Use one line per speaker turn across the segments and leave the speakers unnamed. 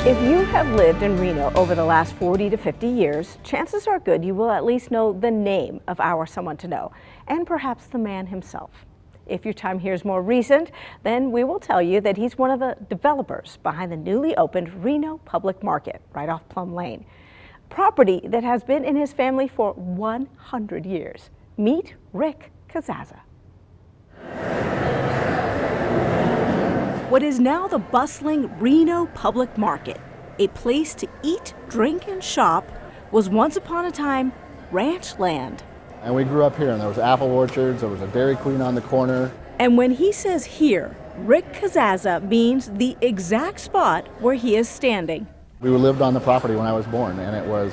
If you have lived in Reno over the last 40 to 50 years, chances are good you will at least know the name of our someone to know, and perhaps the man himself. If your time here is more recent, then we will tell you that he's one of the developers behind the newly opened Reno Public Market right off Plum Lane. Property that has been in his family for 100 years. Meet Rick Casazza. What is now the bustling Reno Public Market, a place to eat, drink, and shop, was once upon a time ranch land.
And we grew up here, and there was apple orchards, there was a Dairy Queen on the corner.
And when he says here, Rick Casazza means the exact spot where he is standing.
We lived on the property when I was born, and it was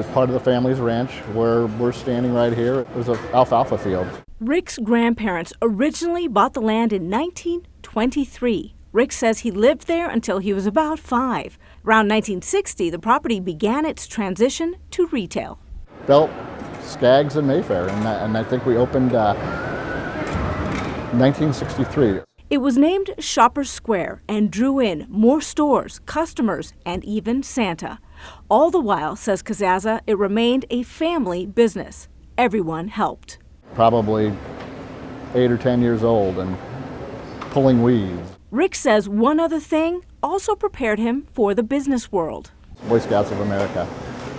part of the family's ranch where we're standing right here. It was an alfalfa field.
Rick's grandparents originally bought the land in 1923. Rick says he lived there until he was about 5. Around 1960, the property began its transition to retail.
Built Skaggs and Mayfair, and I think we opened 1963.
It was named Shoppers Square and drew in more stores, customers, and even Santa. All the while, says Casazza, it remained a family business. Everyone helped.
Probably 8 or 10 years old and pulling weeds.
Rick says one other thing also prepared him for the business world.
Boy Scouts of America.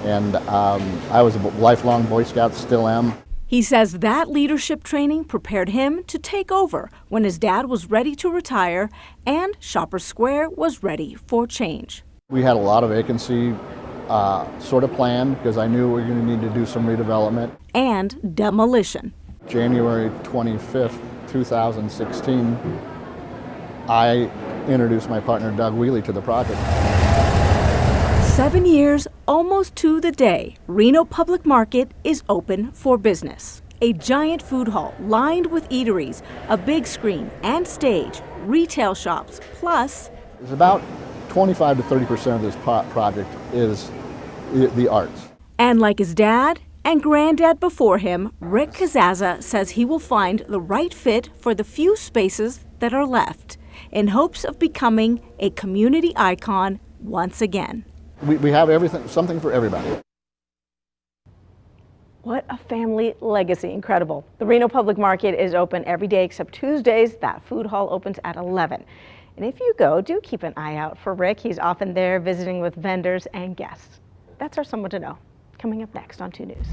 And I was a lifelong Boy Scout, still am.
He says that leadership training prepared him to take over when his dad was ready to retire and Shoppers Square was ready for change.
We had a lot of vacancy sort of planned because I knew we were going to need to do some redevelopment.
And demolition.
January 25th, 2016, I introduced my partner Doug Wheely to the project.
7 years, almost to the day, Reno Public Market is open for business. A giant food hall lined with eateries, a big screen and stage, retail shops, plus...
It's about 25 to 30% of this project is the arts.
And like his dad and granddad before him, Rick Casazza says he will find the right fit for the few spaces that are left, in hopes of becoming a community icon once again.
We have everything, something for everybody.
What a family legacy. Incredible. The Reno Public Market is open every day except Tuesdays. That food hall opens at 11. And if you go, do keep an eye out for Rick. He's often there visiting with vendors and guests. That's our Someone to Know. Coming up next on 2 News.